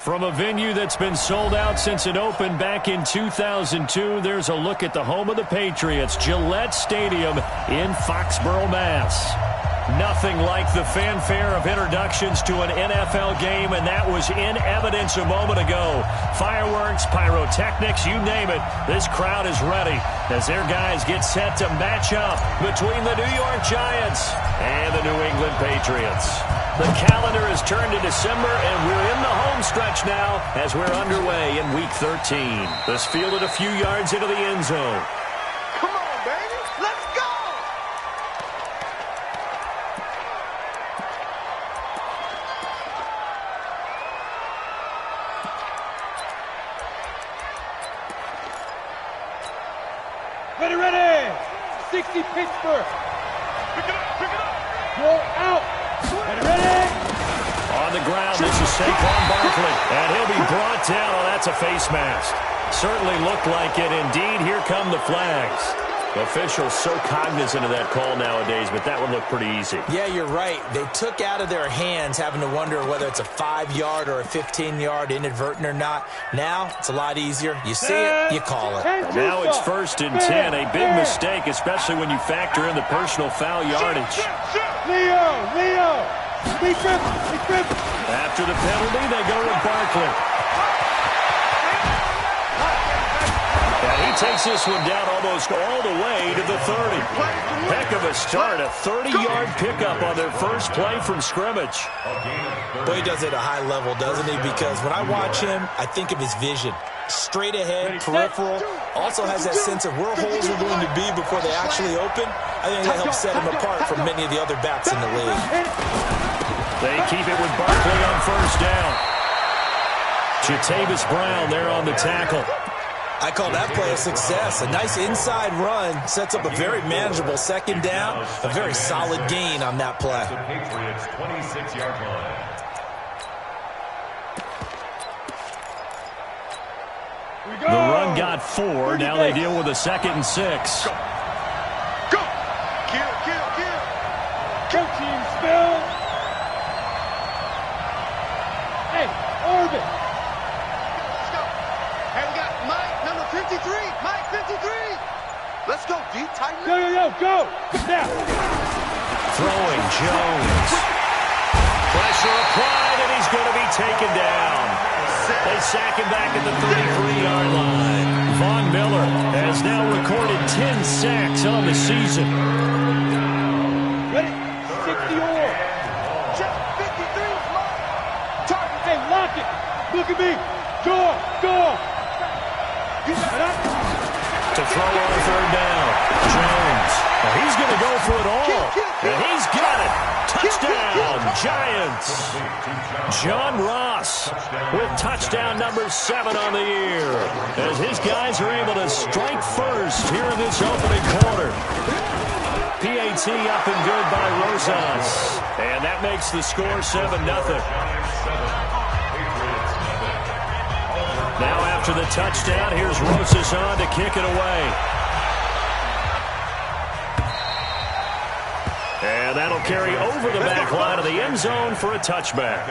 From a venue that's been sold out since it opened back in 2002, there's a look at the home of the Patriots, Gillette Stadium in Foxborough, Mass. Nothing like the fanfare of introductions to an NFL game, and that was in evidence a moment ago. Fireworks, pyrotechnics, you name it. This crowd is ready as their guys get set to match up between the New York Giants and the New England Patriots. The calendar has turned to December, and we're in the home stretch now as we're underway in Week 13. This fielded a few yards into the end zone. Come on, baby. Let's go! Ready! 60 Pittsburgh. Pick it up. Go out. Ready? On the ground, this is Saquon Barkley, and he'll be brought down. Oh, that's a face mask. Certainly looked like it. Indeed, here come the flags. Officials so cognizant of that call nowadays, but that would look pretty easy. Yeah, you're right. They took out of their hands having to wonder whether it's a 5-yard or a 15-yard, inadvertent or not. Now, it's a lot easier. You see it, you call it. Now it's 1st and 10, a big mistake, especially when you factor in the personal foul yardage. Leo! After the penalty, they go with Barkley. And he takes this one down almost all the way to the 30. Heck of a start, a 30-yard pickup on their first play from scrimmage. Boy, he does it at a high level, doesn't he? Because when I watch him, I think of his vision. Straight ahead, peripheral, also has that sense of where holes are going to be before they actually open. I think that helps set him apart from many of the other backs in the league. They keep it with Barkley on first down. Jatavis Brown there on the tackle. I call that play a success. A nice inside run sets up a very manageable second down. A very solid gain on that play. Patriots 26-yard line. The run got 4. Now they deal with a 2nd and 6. Go! Kill! Go team, still! Hey, Orbit! Let's go! Hey, we got Mike, number 53! Mike, 53! Let's go, deep, tight. Go! Now! Throwing Jones. Pressure applied, and he's going to be taken down. They sack him back at the 33-yard line. Von Miller has now recorded 10 sacks on the season. Ready? 60-or. Check, 53 is mine. Target, hey, lock it. Look at me. Go. To throw on 3rd down. Jones. Well, he's going to go for it all. And he's got it. Touchdown, Giants. John Ross with touchdown number 7 on the year, as his guys are able to strike first here in this opening quarter. PAT up and good by Rosas. And that makes the score 7-0. Now after the touchdown, here's Rosas on to kick it away. And that'll carry over the back line of the end zone for a touchback.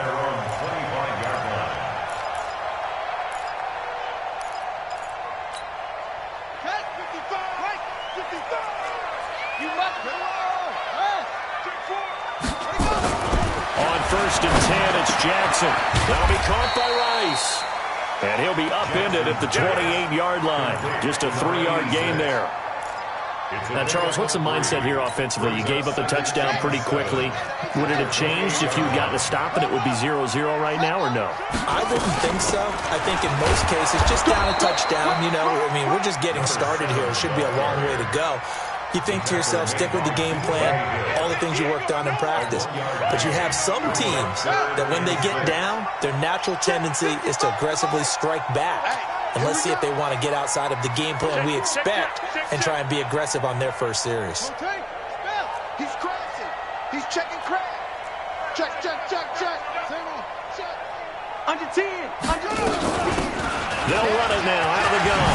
On 1st and 10, it's Jackson. That'll be caught by Rice. And he'll be upended at the 28-yard line. Just a 3-yard gain there. Now, Charles, what's the mindset here offensively? You gave up the touchdown pretty quickly. Would it have changed if you had gotten a stop and it would be 0-0 right now, or no? I wouldn't think so. I think in most cases, just down a touchdown, we're just getting started here. It should be a long way to go. You think to yourself, stick with the game plan, all the things you worked on in practice. But you have some teams that when they get down, their natural tendency is to aggressively strike back. And let's see if they want to get outside of the game plan we expect and try and be aggressive on their first series. He's crashing. He's checking crash. Check. Under 10. They'll run it now out of the gun.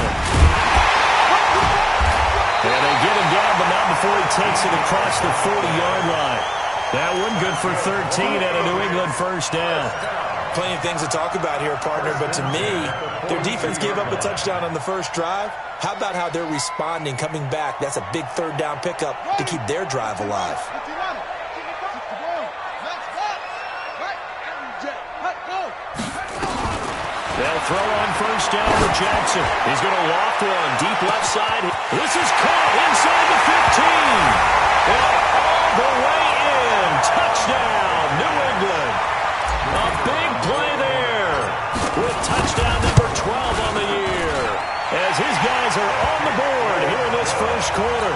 And they get him down, but not before he takes it across the 40-yard line. That one good for 13 at a New England first down. Plenty of things to talk about here, partner, but to me, their defense gave up a touchdown on the first drive. How about how they're responding, coming back? That's a big third down pickup to keep their drive alive. They'll throw on first down to Jackson. He's going to loft one deep left side. This is caught inside the 15. And all the way in. Touchdown, New England. A big play there with touchdown number 12 on the year as his guys are on the board here in this first quarter.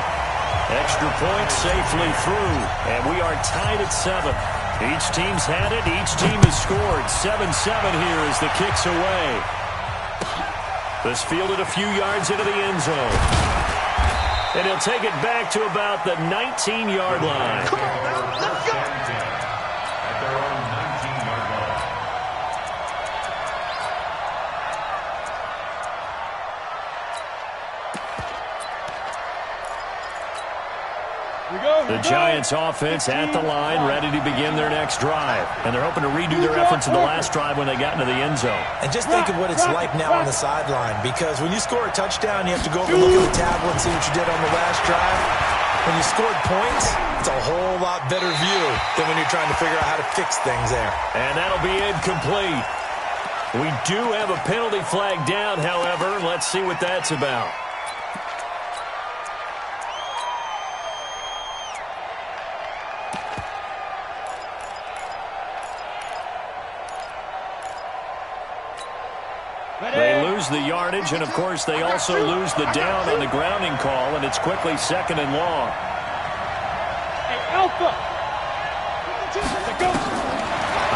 Extra point safely through, and we are tied at 7. Each team's had it. Each team has scored. 7-7 here as the kick's away. This fielded a few yards into the end zone. And he'll take it back to about the 19-yard line. Come on, now, let's go. At their own 19-yard line. The Giants offense at the line, ready to begin their next drive. And they're hoping to redo their efforts in the last drive when they got into the end zone. And just think of what it's like now on the sideline, because when you score a touchdown, you have to go over and look at the tablet and see what you did on the last drive. When you scored points, it's a whole lot better view than when you're trying to figure out how to fix things there. And that'll be incomplete. We do have a penalty flag down, however. Let's see what that's about. They lose the yardage, and, of course, they also lose the down on the grounding call, and it's quickly 2nd and long. Hey, Alpha!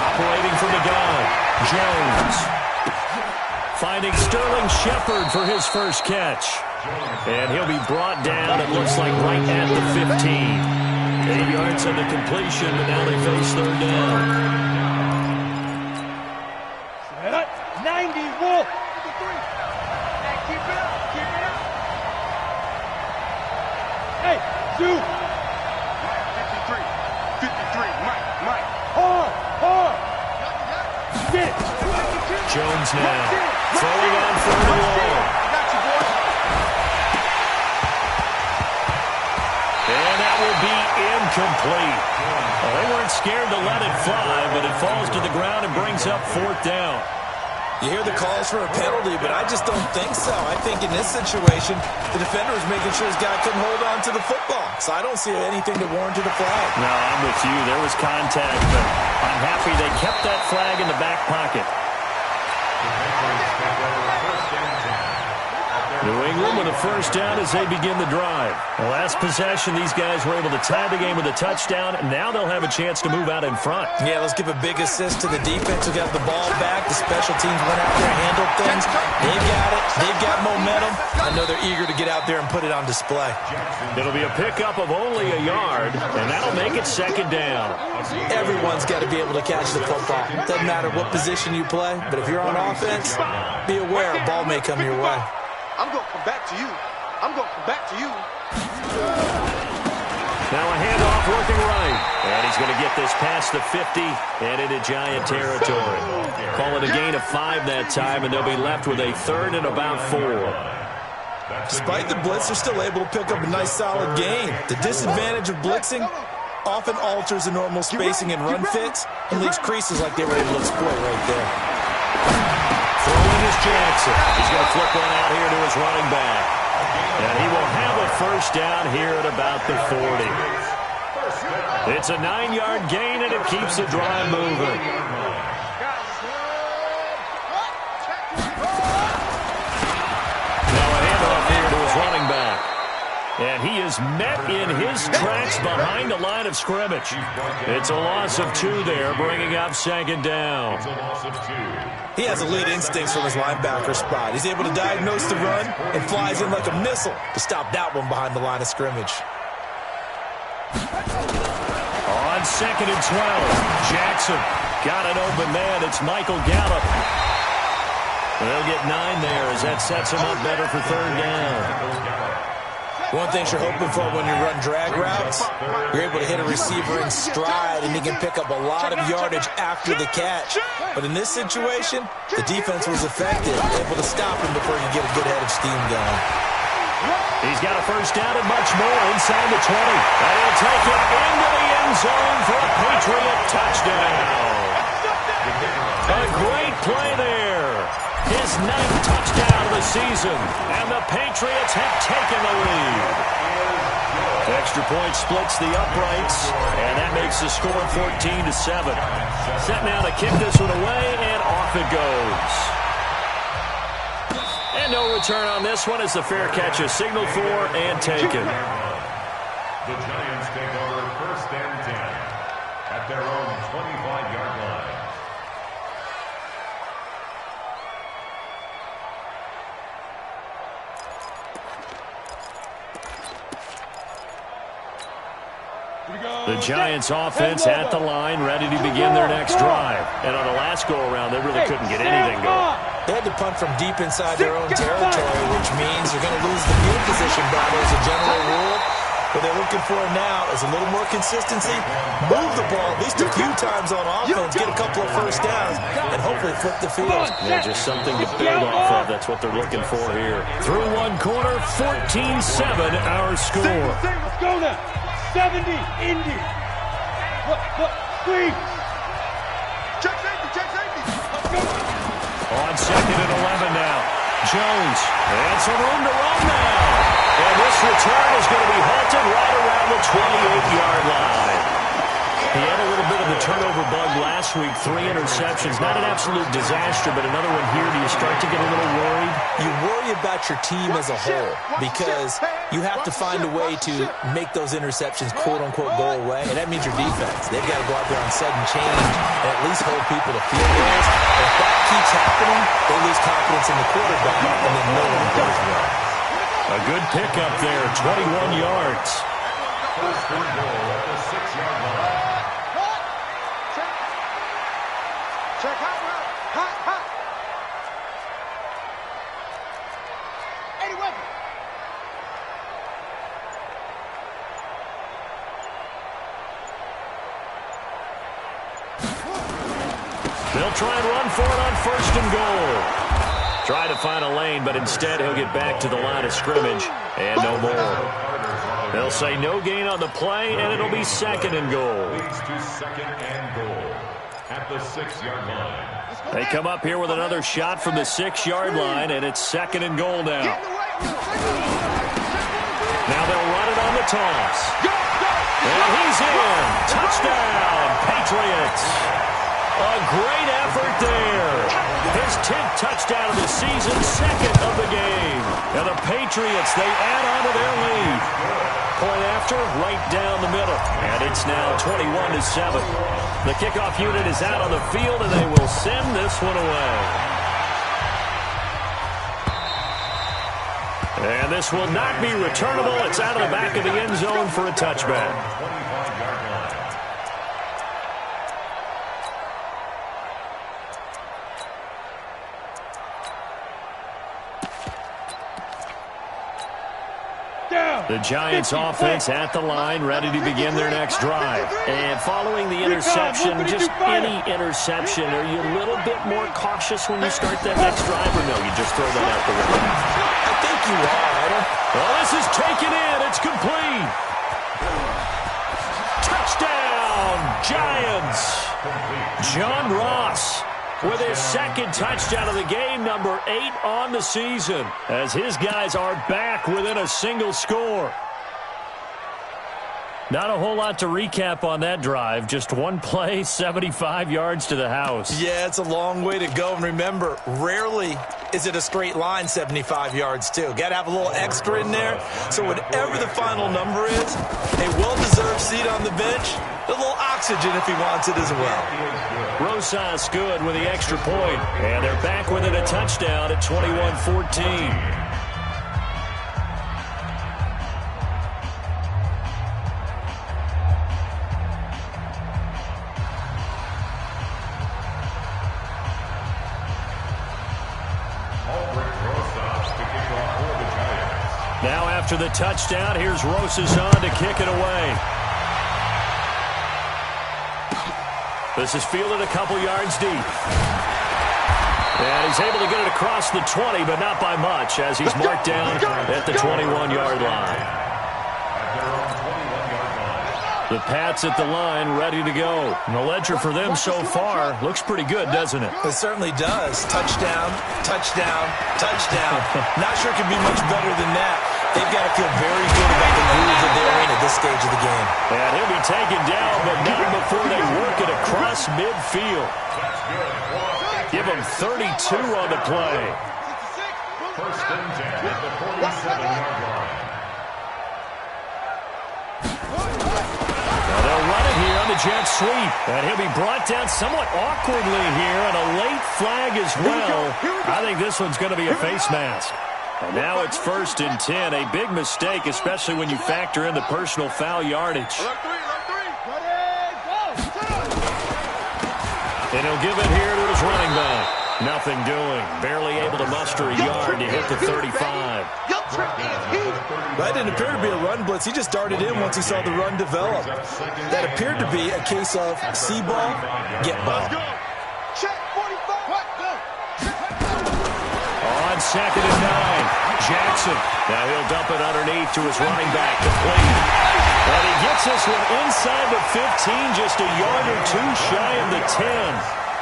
Operating from the gun, Jones. Finding Sterling Shepard for his first catch. And he'll be brought down, it looks like, right at the 15. 8 yards on the completion, but now they face 3rd down. 90, Wolf! Hey, keep it up, keep it up. Hey, Sue! 53, Mike. Hard! Get it! Jones now, throwing on 3rd and long. Got you, boy. And that will be incomplete. Well, they weren't scared to let it fly, but it falls to the ground and brings up 4th down. You hear the calls for a penalty, but I just don't think so. I think in this situation, the defender was making sure his guy couldn't hold on to the football. So I don't see anything that warranted a flag. No, I'm with you. There was contact, but I'm happy they kept that flag in the back pocket. New England with a first down as they begin the drive. The last possession, these guys were able to tie the game with a touchdown, and now they'll have a chance to move out in front. Yeah, let's give a big assist to the defense who got the ball back. The special teams went out there and handled things. They've got it. They've got momentum. I know they're eager to get out there and put it on display. It'll be a pickup of only a yard, and that'll make it 2nd down. Everyone's got to be able to catch the football. Doesn't matter what position you play, but if you're on offense, be aware a ball may come your way. I'm going to come back to you. I'm going to come back to you. Now a handoff working right. And he's going to get this past the 50 and into Giant territory. Call it a gain of 5 that time, and they'll be left with a 3rd and about 4. Despite the blitz, they're still able to pick up a nice solid gain. The disadvantage of blitzing often alters the normal spacing and run fits and leaves creases like they were able to exploit right there. Throwing is Jackson. He's going to flip one out here to his running back. And he will have a first down here at about the 40. It's a 9-yard gain, and it keeps the drive moving. Now a handoff here to his running back. And he is met in his tracks behind the line of scrimmage. It's a loss of 2 there, bringing up 2nd down. He has elite instincts from his linebacker spot. He's able to diagnose the run and flies in like a missile to stop that one behind the line of scrimmage. On 2nd and 12, Jackson got an open man. It's Michael Gallup. They'll get 9 there as that sets him up better for 3rd down. One thing you're hoping for when you run drag routes, you're able to hit a receiver in stride and he can pick up a lot of yardage after the catch. But in this situation, the defense was effective, able to stop him before he could get a good head of steam going. He's got a first down and much more inside the 20. And he'll take it into the end zone for a Patriot touchdown. A great play there. His 9th touchdown of the season, and the Patriots have taken the lead. Extra point splits the uprights, and that makes the score 14-7. Set now to kick this one away, and off it goes. And no return on this one as the fair catch is signaled for and taken. The Giants take over 1st and 10 at their own 25-yard line. The Giants offense at the line, ready to begin their next drive. And on the last go-around, they really couldn't get anything going. They had to punt from deep inside their own territory, which means you're going to lose the field position battle as a general rule. What they're looking for now is a little more consistency, move the ball at least a few times on offense, get a couple of first downs, and hopefully flip the field. Yeah, just something to build off of. That's what they're looking for here. Through one quarter, 14-7 our score. Let's go now. 70, Indy. Please. Check safety, check safety. On 2nd and 11 now. Jones, and some room to run now. And this return is going to be halted right around the 28-yard line. He had a little bit of the turnover bug last week, 3 interceptions. Not an absolute disaster, but another one here. Do you start to get a little worried? You worry about your team as a whole because you have to find a way to make those interceptions, quote-unquote, go away, and that means your defense. They've got to go out there on sudden change and at least hold people to field goals. If that keeps happening, they lose confidence in the quarterback, and then no one does well. A good pickup there, 21 yards. First and goal at the 6-yard line. Check hot route. Hot. 80 weapon. They'll try and run for it on 1st and goal. Try to find a lane, but instead he'll get back to the line of scrimmage, and no more. They'll say no gain on the play, and it'll be 2nd and goal. Leads to 2nd and goal at the 6-yard line. They come up here with another shot from the 6-yard line, and it's 2nd and goal now. Now they'll run it on the toss. And he's in. Touchdown, Patriots. A great effort there. His 10th touchdown of the season, 2nd of the game. And the Patriots, they add on to their lead. Point after, right down the middle. And it's now 21-7. The kickoff unit is out on the field, and they will send this one away. And this will not be returnable. It's out of the back of the end zone for a touchback. 25-yard line. The Giants offense at the line, ready to begin their next drive. And following the interception, just any interception, are you a little bit more cautious when you start that next drive, or no, you just throw that out the window? I think you are. Well, this is taken in. It's complete. Touchdown, Giants. John Ross with his 2nd touchdown of the game, number 8 on the season, as his guys are back within a single score. Not a whole lot to recap on that drive. Just one play, 75 yards to the house. Yeah, it's a long way to go. And remember, rarely is it a straight line 75 yards, too. Got to have a little extra in there. So whatever the final number is, a well-deserved seat on the bench, a little oxygen if he wants it as well. Rosas good with the extra point. And they're back within a touchdown at 21-14. Now After the touchdown, here's Rosas on to kick it away. This is fielded a couple yards deep. And he's able to get it across the 20, but not by much, as he's marked down at the 21-yard line. The Pats at the line, ready to go. And the ledger for them so far looks pretty good, doesn't it? It certainly does. Touchdown, touchdown, touchdown. Not sure it could be much better than that. They've got to feel very good about the groove that they're in at this stage of the game. And he'll be taken down, but not before they work it across midfield. Give him 32 on the play. First and 10 at the 47-yard line. Now they'll run it here on the jet sweep. And he'll be brought down somewhat awkwardly here, and a late flag as well. I think this one's going to be a face mask. And now it's 1st and 10. A big mistake, especially when you factor in the personal foul yardage. And he'll give it here to his running back. Nothing doing. Barely able to muster a yard to hit the 35. That didn't appear to be a run blitz. He just darted in once he saw the run develop. That appeared to be a case of see ball, get ball. On 2nd and 9, Jackson. Now he'll dump it underneath to his running back, complete. And he gets this one inside the 15, just a yard or two shy of the 10.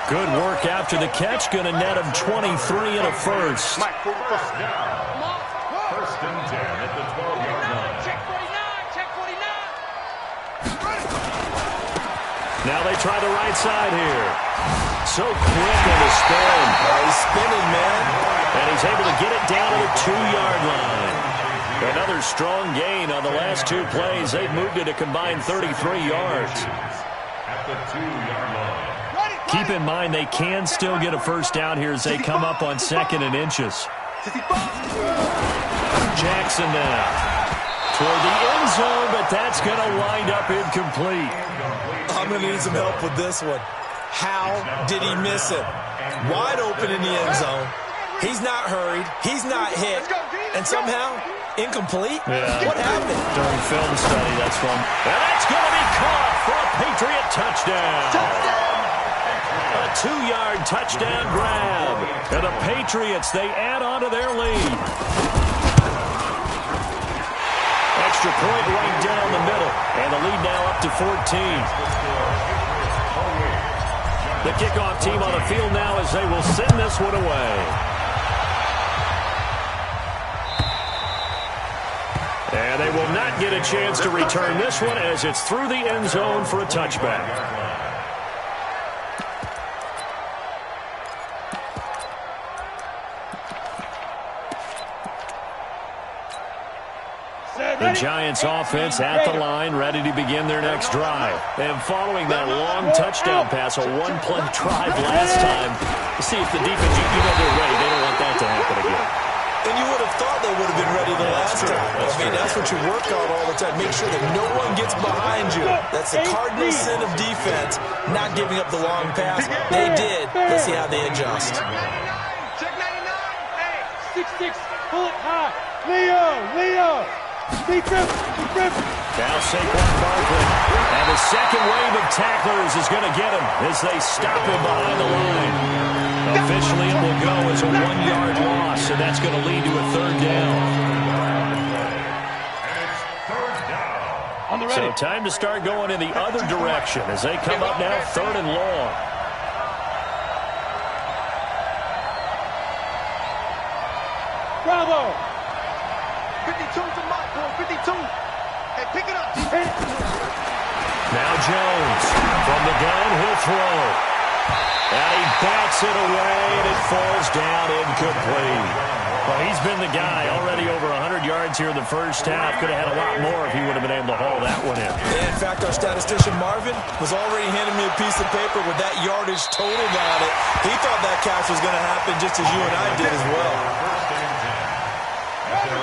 Good work after the catch, going to net him 23 and a first. First and 10 at the 12-yard line. Check 49, check 49. Now they try the right side here. So quick on the spin. He's spinning, man. And he's able to get it down to the 2-yard line. Another strong gain on the last two plays. They've moved it a combined 33 yards. At the 2-yard line. Keep in mind they can still get a first down here as they come up on 2nd and inches. Jackson now toward the end zone, but that's going to wind up incomplete. I'm going to need some help with this one. How did he miss it? Wide open in the end zone. He's not hurried. He's not hit. And somehow, incomplete? Yeah. What happened? During film study, that's one. And that's going to be caught for a Patriot touchdown. A 2-yard touchdown grab. And the Patriots, they add on to their lead. Extra point right down the middle. And the lead now up to 14. The kickoff team on the field now as they will send this one away. And they will not get a chance to return this one as it's through the end zone for a touchback. The Giants offense at the line, ready to begin their next drive. And following that long touchdown pass, a one-play drive last time, to see if the defense, you know they're ready. They don't want that to happen again. And you would have thought they would have been ready the last time. I mean, that's what you work on all the time. Make sure that no one gets behind you. That's the cardinal sin of defense, not giving up the long pass. They did. Let's see how they adjust. Check 99. Hey, 6-6, pull it high. Leo. Defense. Now Saquon Barkley. And the second wave of tacklers is going to get him as they stop him behind the line. Officially, it will go as a 1-yard loss, and that's going to lead to a 3rd down. So time to start going in the other direction as they come up now 3rd and long. Bravo. 52 to Mike, boy, 52. Hey, pick it up. Now Jones from the gun, he'll throw. And he bats it away, and it falls down incomplete. Well, he's been the guy already over 100 yards here in the first half. Could have had a lot more if he would have been able to haul that one in. In fact, our statistician Marvin was already handing me a piece of paper with that yardage totaled on it. He thought that catch was going to happen just as you and I did as well.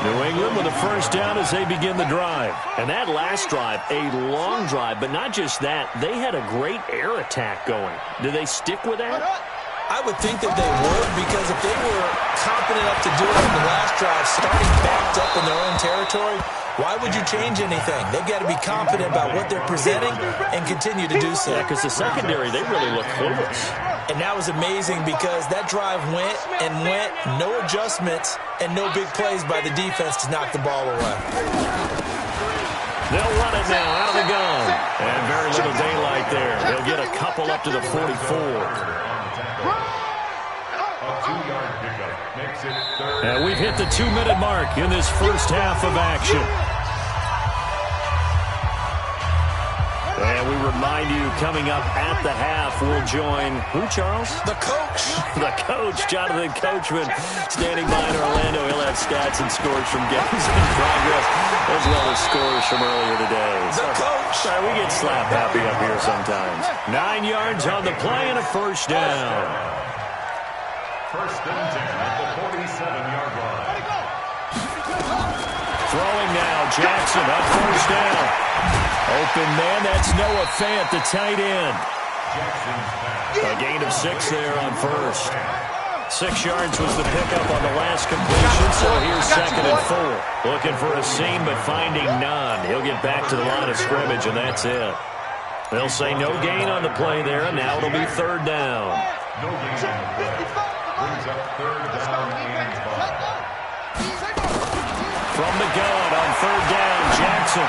New England with a first down as they begin the drive. And that last drive, a long drive, but not just that. They had a great air attack going. Do they stick with that? I would think that they would, because if they were confident enough to do it on the last drive, starting backed up in their own territory, why would you change anything? They've got to be confident about what they're presenting and continue to do so. Yeah, because the secondary, they really look clueless. And that was amazing because that drive went and went, no adjustments, and no big plays by the defense to knock the ball away. They'll run it now out of the gun. And very little daylight there. They'll get a couple up to the 44. And we've hit the 2-minute mark in this first half of action. And we remind you, coming up at the half, we'll join who, Charles? The coach. The coach, Jonathan Coachman, standing by in Orlando. He'll have stats and scores from games in progress, as well as scores from earlier today. The coach. Sorry, we get slap happy up here sometimes. 9 yards on the play and a first down. First and 10 at the 47-yard line. Throwing now, Jackson up first down. Open man, that's Noah Fant, the tight end. A gain of 6 there on first. 6 yards was the pickup on the last completion, so here's second and 4. Looking for a seam, but finding none. He'll get back to the line of scrimmage, and that's it. They'll say no gain on the play there, and now it'll be third down. No gain on the play. Brings up third down and 5. From the gun on third down, Jackson.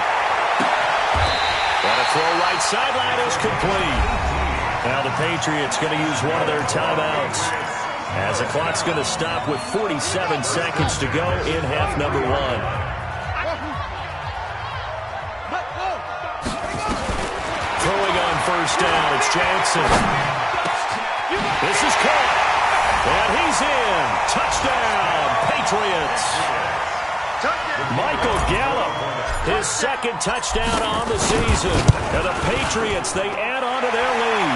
And a throw right sideline is complete. Now the Patriots going to use one of their timeouts, as the clock's going to stop with 47 seconds to go in half number 1. Throwing on first down, it's Jackson. This is caught. And he's in. Touchdown, Patriots. Michael Gallup, his second touchdown on the season. And the Patriots, they add on to their lead.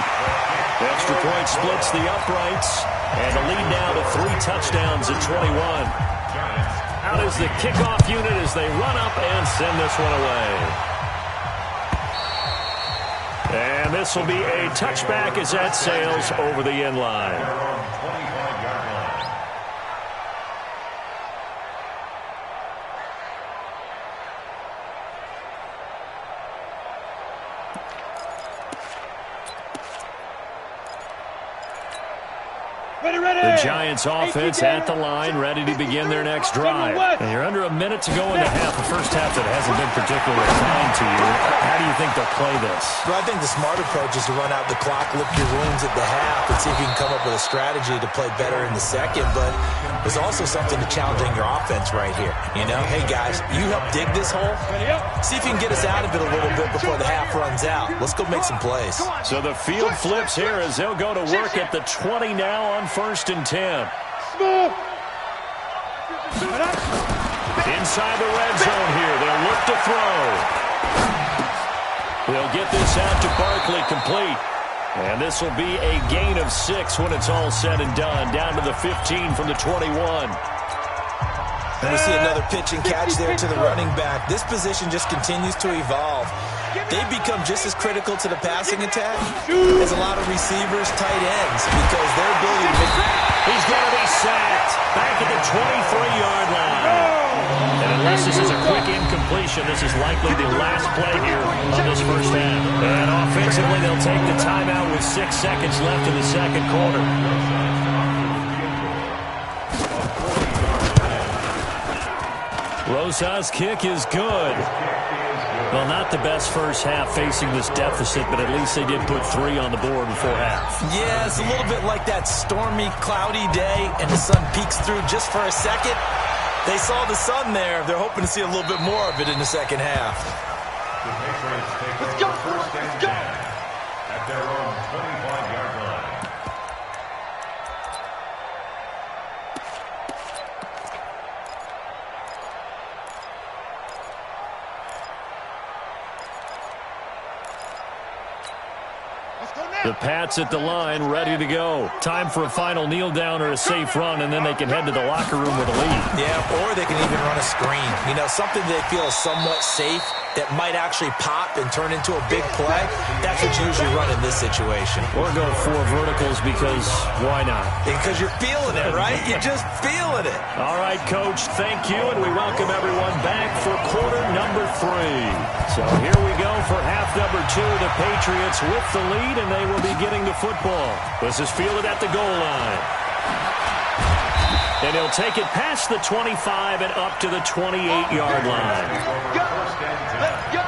Extra point splits the uprights. And the lead now to 3 touchdowns at 21. Out is the kickoff unit as they run up and send this one away. And this will be a touchback as that sails over the end line. The Giants offense at the line, ready to begin their next drive. And you're under a minute to go in the half. The first half that hasn't been particularly kind to you. How do you think they'll play this? Well, I think the smart approach is to run out the clock, lick your wounds at the half, and see if you can come up with a strategy to play better in the second. But there's also something to challenging your offense right here. You know, hey, guys, you help dig this hole. See if you can get us out of it a little bit before the half runs out. Let's go make some plays. So the field flips here as they'll go to work at the 20 now on first and 10. Inside the red zone here. They'll look to throw. They'll get this out to Barkley, complete. And this will be a gain of 6 when it's all said and done. Down to the 15 from the 21. And we see another pitch and catch there to the running back. This position just continues to evolve. They've become just as critical to the passing attack as a lot of receivers, tight ends, because their ability to make... He's going to be sacked back at the 23-yard line. And unless this is a quick incompletion, this is likely the last play here of this first half. And offensively, they'll take the timeout with 6 seconds left in the second quarter. Rosa's kick is good. Well, not the best first half facing this deficit, but at least they did put 3 on the board before half. Yeah, it's a little bit like that stormy, cloudy day, and the sun peeks through just for a second. They saw the sun there. They're hoping to see a little bit more of it in the second half. The Patriots take first and 10 at their own 25-yard line. The Pats at the line, ready to go. Time for a final kneel down or a safe run, and then they can head to the locker room with a lead. Yeah, or they can even run a screen. You know, something they feel is somewhat safe that might actually pop and turn into a big play, that's what you usually run in this situation. Or go 4 verticals because why not? Because you're feeling it, right? You're just feeling it. All right, Coach, thank you, and we welcome everyone back for quarter number 3. So here we go for half number 2. The Patriots with the lead, and they will be getting the football. This is fielded at the goal line. And he'll take it past the 25 and up to the 28-yard line. Go! Let's go!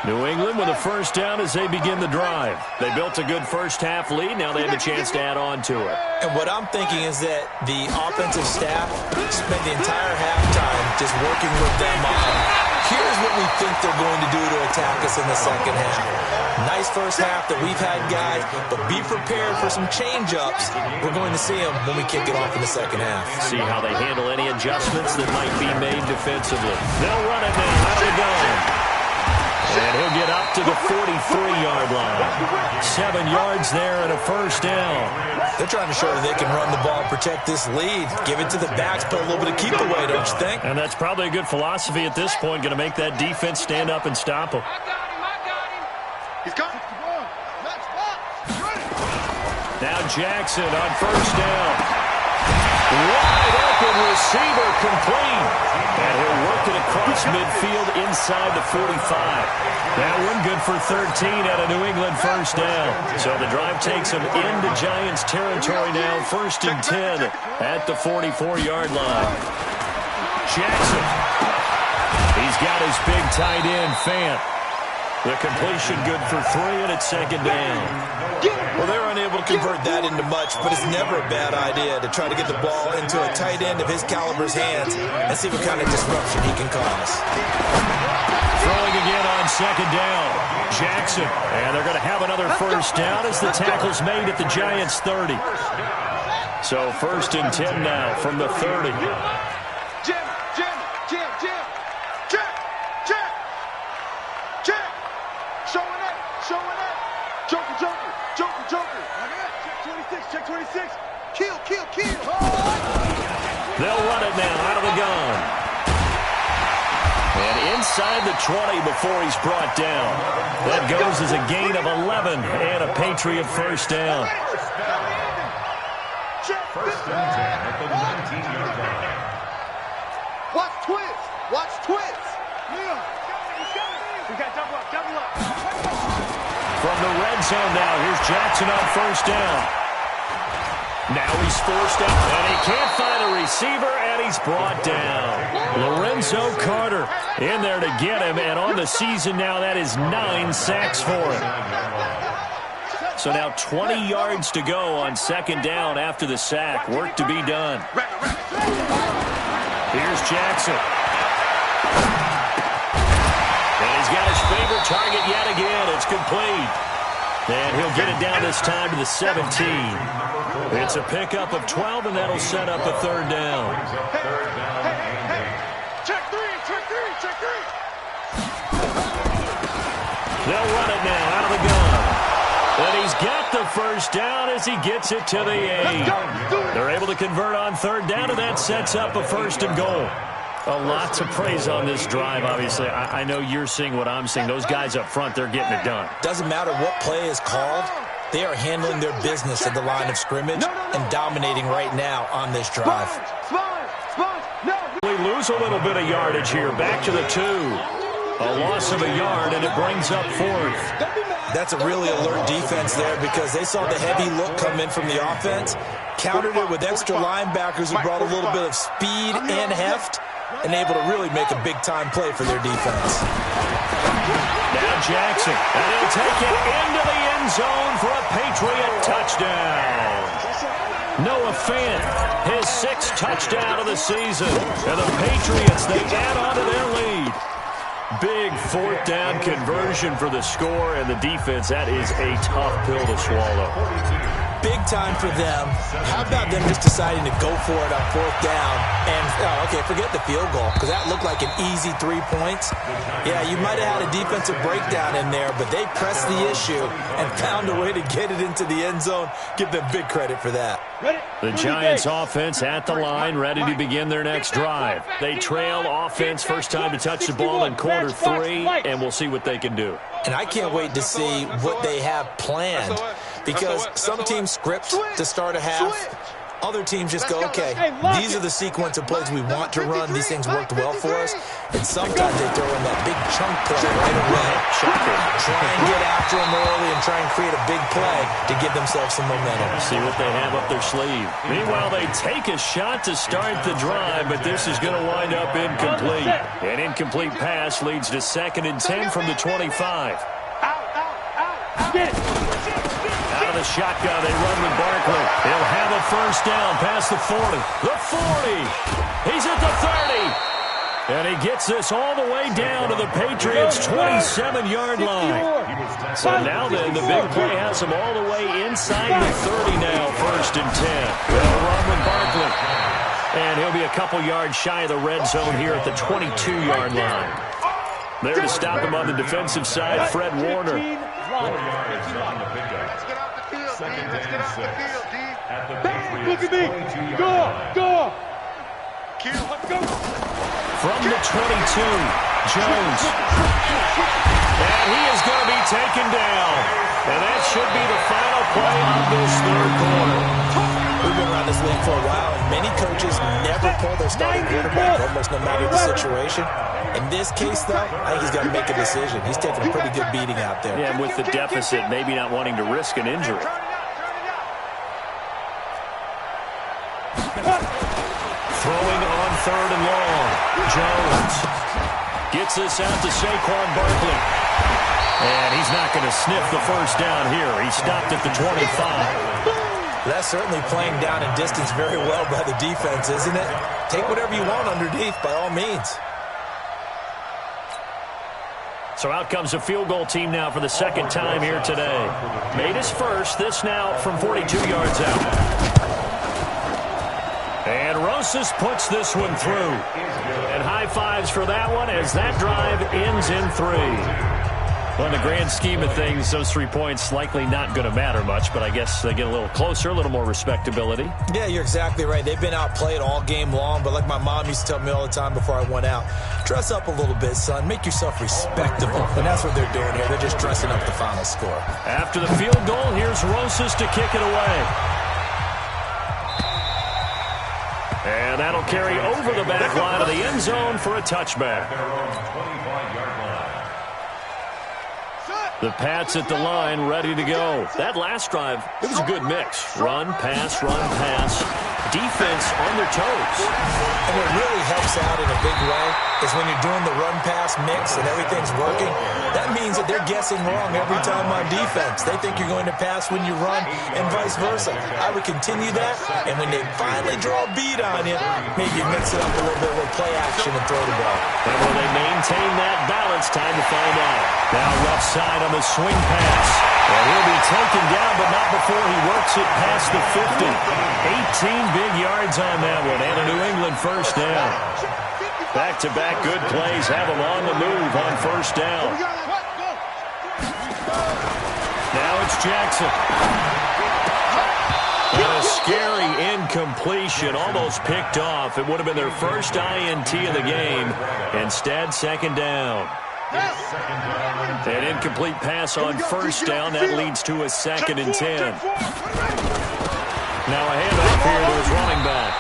New England with a first down as they begin the drive. They built a good first-half lead. Now they have a chance to add on to it. And what I'm thinking is that the offensive staff spent the entire halftime just working with them on, here's what we think they're going to do to attack us in the second half. Nice first half that we've had, guys, but be prepared for some change-ups. We're going to see them when we kick it off in the second half. See how they handle any adjustments that might be made defensively. They'll run it now out of the gun. And he'll get up to the 43-yard line. 7 yards there and a first down. They're trying to show that they can run the ball, protect this lead, give it to the backs, put a little bit of keep away, don't you think? And that's probably a good philosophy at this point, going to make that defense stand up and stop him. I got him. He's got it. Now Jackson on first down. Wide open receiver complete. And he'll work it across midfield inside the 45. That one good for 13 at a New England first down. So the drive takes them into Giants territory now. First and 10 at the 44-yard line. Jackson. He's got his big tight end, Fant. The completion good for 3, and it's second down. Well, they're unable to convert that into much, but it's never a bad idea to try to get the ball into a tight end of his caliber's hands and see what kind of disruption he can cause. Throwing again on second down. Jackson. And they're going to have another first down as the tackle's made at the Giants' 30. So first and 10 now from the 30. Jim. Joker. Check 26. Kill. They'll run it now out of the gun. And inside the 20 before he's brought down. That goes as a gain of 11 and a Patriot first down. First and 10 at the 19-yard line. Watch twist. We got double up. From the red zone now, here's Jackson on first down. Now he's forced out, and he can't find a receiver, and he's brought down. Lorenzo Carter in there to get him, and on the season now, that is 9 sacks for him. So now 20 yards to go on second down after the sack. Work to be done. Here's Jackson. And he's got his favorite target yet again. It's complete. And he'll get it down this time to the 17. It's a pickup of 12, and that'll set up a third down. Hey. Check three. They'll run it now out of the gun. And he's got the first down as he gets it to the 8. They're able to convert on third down, and that sets up a first and goal. A lot to praise on this drive, obviously. I know you're seeing what I'm seeing. Those guys up front, they're getting it done. Doesn't matter what play is called. They are handling their business at the line of scrimmage and dominating right now on this drive. We lose a little bit of yardage here. Back to the 2. A loss of a yard, and it brings up fourth. That's a really alert defense there because they saw the heavy look come in from the offense, countered it with extra linebackers who brought a little bit of speed and heft, and able to really make a big-time play for their defense. Now Jackson, and he'll take it into the end zone for a Patriot touchdown. Noah Fant, his 6th touchdown of the season. And the Patriots, they add on to their lead. Big fourth down conversion for the score, and the defense, that is a tough pill to swallow. big time for them. How about them just deciding to go for it on 4th down? And, okay, forget the field goal, because that looked like an easy 3 points. Yeah, you might have had a defensive breakdown in there, but they pressed the issue and found a way to get it into the end zone. Give them big credit for that. The Giants offense at the line, ready to begin their next drive. They trail offense, first time to touch the ball in quarter 3, and we'll see what they can do. And I can't wait to see what they have planned, because some teams script to start a half. Other teams just go, okay, these are the sequence of plays we want to run. These things worked well for us. And sometimes they throw in that big chunk play right away. Try and get after them early and try and create a big play to give themselves some momentum. See what they have up their sleeve. Meanwhile, they take a shot to start the drive, but this is going to wind up incomplete. An incomplete pass leads to 2nd and 10 from the 25. Out of the shotgun, they run with Barkley. He'll have a first down past the 40. The 40. He's at the 30. And he gets this all the way down to the Patriots' 27-yard line. So now then, the big play has him all the way inside the 30 now, 1st and 10. They'll run with Barkley. And he'll be a couple yards shy of the red zone here at the 22-yard line. There to stop him on the defensive side, Fred Warner. 4 yards on the pickup. Let's get off the field, D. 2nd Let's get and off the 6 field, D. at the Look Patriots' at me. 22-yard Go, line. go. Q. Go. From the 22, Jones. And he is going to be taken down. And that should be the final play of this 3rd quarter. We've been around this league for a while, and many coaches never pull their starting quarterback, almost no matter the situation. In this case, though, I think he's got to make a decision. He's taking a pretty good beating out there. Yeah, and with the deficit, maybe not wanting to risk an injury. Throwing on 3rd and long. Jones gets this out to Saquon Barkley. And he's not going to sniff the first down here. He stopped at the 25. That's certainly playing down in distance very well by the defense, isn't it? Take whatever you want underneath, by all means. So out comes a field goal team now for the 2nd time here today. Made his first, this now from 42 yards out. And Rosas puts this one through. And high fives for that one as that drive ends in 3. Well, in the grand scheme of things, those 3 points likely not going to matter much, but I guess they get a little closer, a little more respectability. Yeah, you're exactly right. They've been outplayed all game long, but like my mom used to tell me all the time before I went out, dress up a little bit, son. Make yourself respectable. And that's what they're doing here. They're just dressing up the final score. After the field goal, here's Rosas to kick it away. And that'll carry over the back line of the end zone for a touchback. The Pats at the line, ready to go. That last drive, it was a good mix. Run, pass, defense on their toes. And what really helps out in a big way is when you're doing the run-pass mix and everything's working, that means that they're guessing wrong every time on defense. They think you're going to pass when you run and vice versa. I would continue that, and when they finally draw a beat on you, maybe mix it up a little bit with play action and throw the ball. And will they maintain that balance? Time to find out. Now left side on the swing pass. And he'll be taken down, but not before he works it past the 50. 18 big yards on that one, and a New England first down. Back-to-back good plays have him on the move on first down. Now it's Jackson. And a scary incompletion, almost picked off. It would have been their first INT of the game. Instead, 2nd down. An incomplete pass on first down. That leads to a 2nd and 10. Now a handoff here to his running back.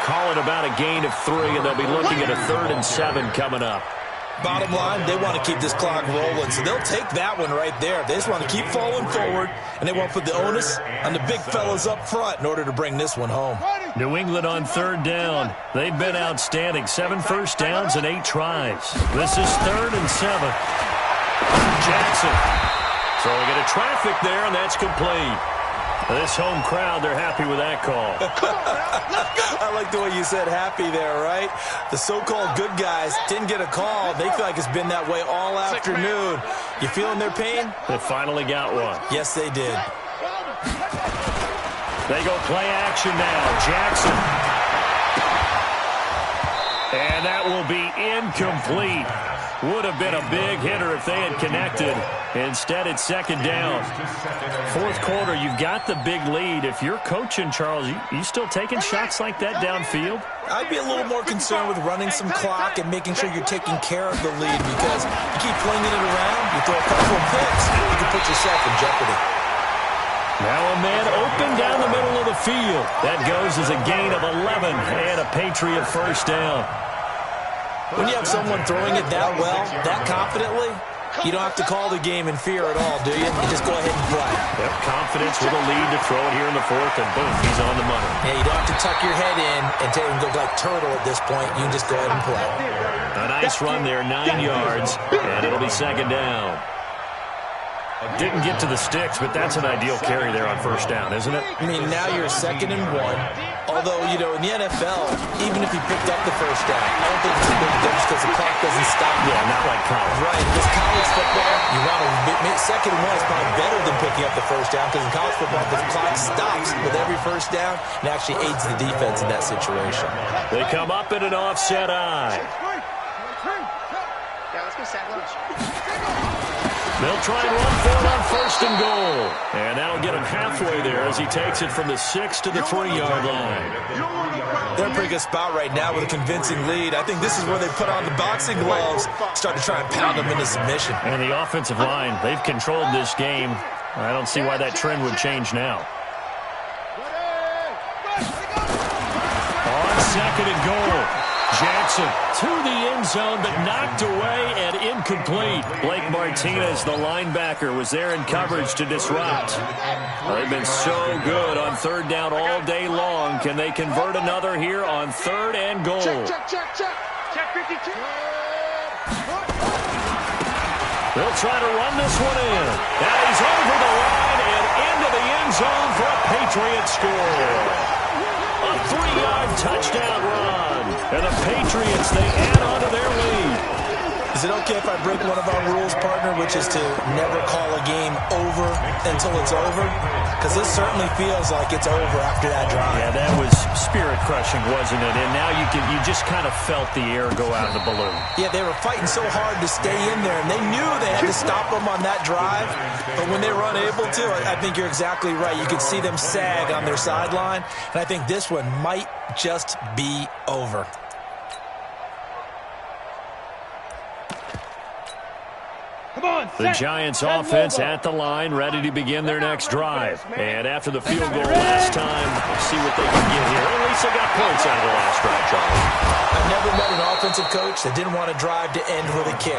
Call it about a gain of 3, and they'll be looking at a 3rd and 7 coming up. Bottom line, they want to keep this clock rolling, so they'll take that one right there. They just want to keep falling forward, and they want to put the onus on the big fellas up front in order to bring this one home. New England on 3rd down. They've been outstanding. 7 first downs and 8 tries. This is 3rd and 7. Jackson throwing into traffic there, and that's complete. This home crowd, they're happy with that call. I like the way you said happy there, right? The so-called good guys didn't get a call. They feel like it's been that way all afternoon. You feeling their pain? They finally got one. Yes, they did. They go play action now. Jackson. And that will be incomplete. Would have been a big hitter if they had connected. Instead, it's second down. Fourth quarter, you've got the big lead. If you're coaching, Charles, you still taking shots like that downfield? I'd be a little more concerned with running some clock and making sure you're taking care of the lead, because you keep flinging it around, you throw a couple of picks, you can put yourself in jeopardy. Now a man open down the middle of the field. That goes as a gain of 11 and a Patriot first down. When you have someone throwing it that well, that confidently, you don't have to call the game in fear at all, do you? You just go ahead and play. Yep, confidence with a lead to throw it here in the fourth, and boom, he's on the money. Yeah, you don't have to tuck your head in and take and go like turtle at this point. You can just go ahead and play. A nice run there, 9 yards, and it'll be second down. Didn't get to the sticks, but that's an ideal carry there on first down, isn't it? I mean, now you're 2nd and 1. Although, you know, in the NFL, even if he picked up the first down, I don't think it's a big difference because the clock doesn't stop. Yeah, not like college. Right. This college football, you want to 2nd and 1 is probably better than picking up the first down, because in college football, the clock stops with every first down and actually aids the defense in that situation. They come up in an offset eye. Yeah, let's go sack lunch. They'll try and run for it on first and goal. And that'll get him halfway there as he takes it from the 6 to the 3-yard line. They're in a pretty good spot right now with a convincing lead. I think this is where they put on the boxing gloves, start to try and pound them into submission. And the offensive line, they've controlled this game. I don't see why that trend would change now. On second and goal. Jackson to the end zone, but knocked away and incomplete. Blake Martinez, the linebacker, was there in coverage to disrupt. They've been so good on third down all day long. Can they convert another here on third and goal? Check 52. They'll try to run this one in. And he's over the line and into the end zone for a Patriot score. A 3-yard touchdown run. And the Patriots, they add on to their lead. Is it okay if I break one of our rules, partner, which is to never call a game over until it's over? Because this certainly feels like it's over after that drive. Yeah, that was spirit-crushing, wasn't it? And now you just kind of felt the air go out of the balloon. Yeah, they were fighting so hard to stay in there, and they knew they had to stop them on that drive. But when they were unable to, I think you're exactly right. You could see them sag on their sideline, and I think this one might just be over. The Giants offense at the line, ready to begin their next drive. And after the field goal last time, we'll see what they can get here. At least they got points out of the last drive, Charles. I've never met an offensive coach that didn't want a drive to end with a kick.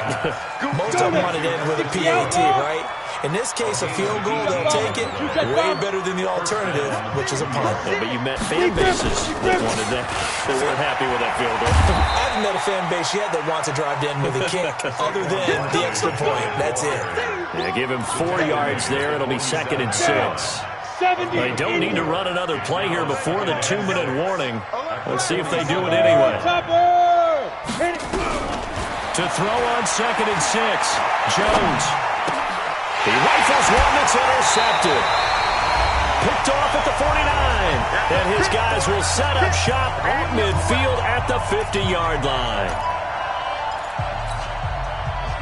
Most of them wanted to end with a PAT, right? In this case, a field goal, they'll take it. Way better than the alternative, which is a punt. Yeah, but you met fan bases that wanted that. They weren't happy with that field goal. I haven't met a fan base yet that wants a drive to end with a kick, other than the extra point. That's it. Yeah, give him 4 yards there. It'll be 2nd and 6. They don't need to run another play here before the 2-minute warning. Let's see if they do it anyway. To throw on 2nd and 6, Jones. He rifles one that's intercepted. Picked off at the 49. And his guys will set up shop at midfield at the 50-yard line.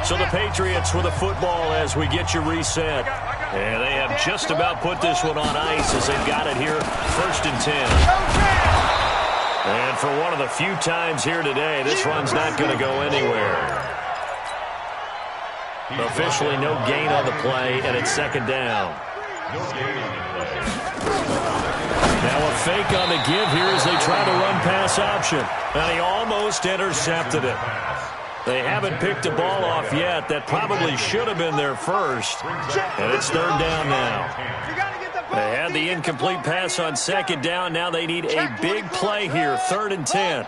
So the Patriots with the football as we get you reset. And they have just about put this one on ice as they've got it here, 1st and 10. And for one of the few times here today, this run's not going to go anywhere. Officially no gain on the play, and it's 2nd down. Now a fake on the give here as they try to run pass option. And he almost intercepted it. They haven't picked a ball off yet. That probably should have been their first. And it's 3rd down now. They had the incomplete pass on 2nd down. Now they need a big play here, 3rd and 10.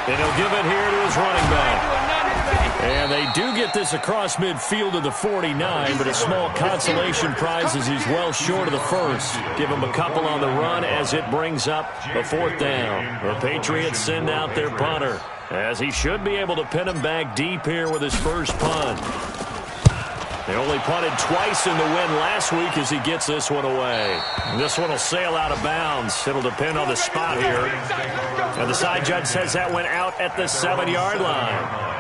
And he'll give it here to his running back. And they do get this across midfield to the 49, but a small consolation prize as he's well short of the first. Give him a couple on the run as it brings up the 4th down. The Patriots send out their punter, as he should be able to pin him back deep here with his first punt. They only punted twice in the win last week as he gets this one away. This one will sail out of bounds. It'll depend on the spot here. And the side judge says that went out at the 7-yard line.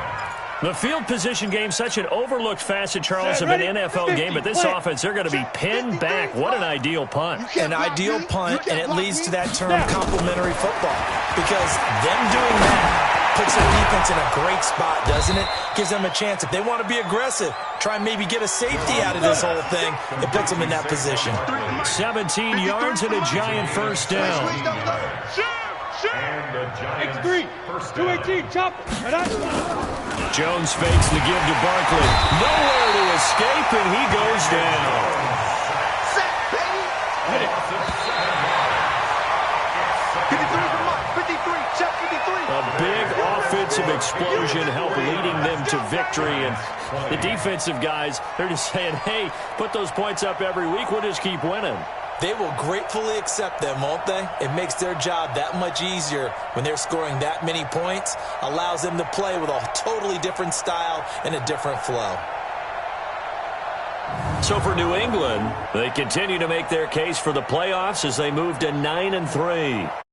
The field position game, such an overlooked facet, Charles, of an NFL game, but this offense, they're going to be pinned back. What an ideal punt. An ideal punt, and it leads to that term complementary football, because them doing that puts their defense in a great spot, doesn't it? Gives them a chance. If they want to be aggressive, try and maybe get a safety out of this whole thing, it puts them in that position. 17 yards and a giant first down. And the Giants X3, 218, chop. Jones fakes the give to Barkley. Nowhere to escape, and he goes down. Set, baby. 53 for Mike. 53. Check 53. A big offensive explosion helped leading them to victory. And the defensive guys, they're just saying, hey, put those points up every week. We'll just keep winning. They will gratefully accept them, won't they? It makes their job that much easier when they're scoring that many points. Allows them to play with a totally different style and a different flow. So for New England, they continue to make their case for the playoffs as they move to 9-3.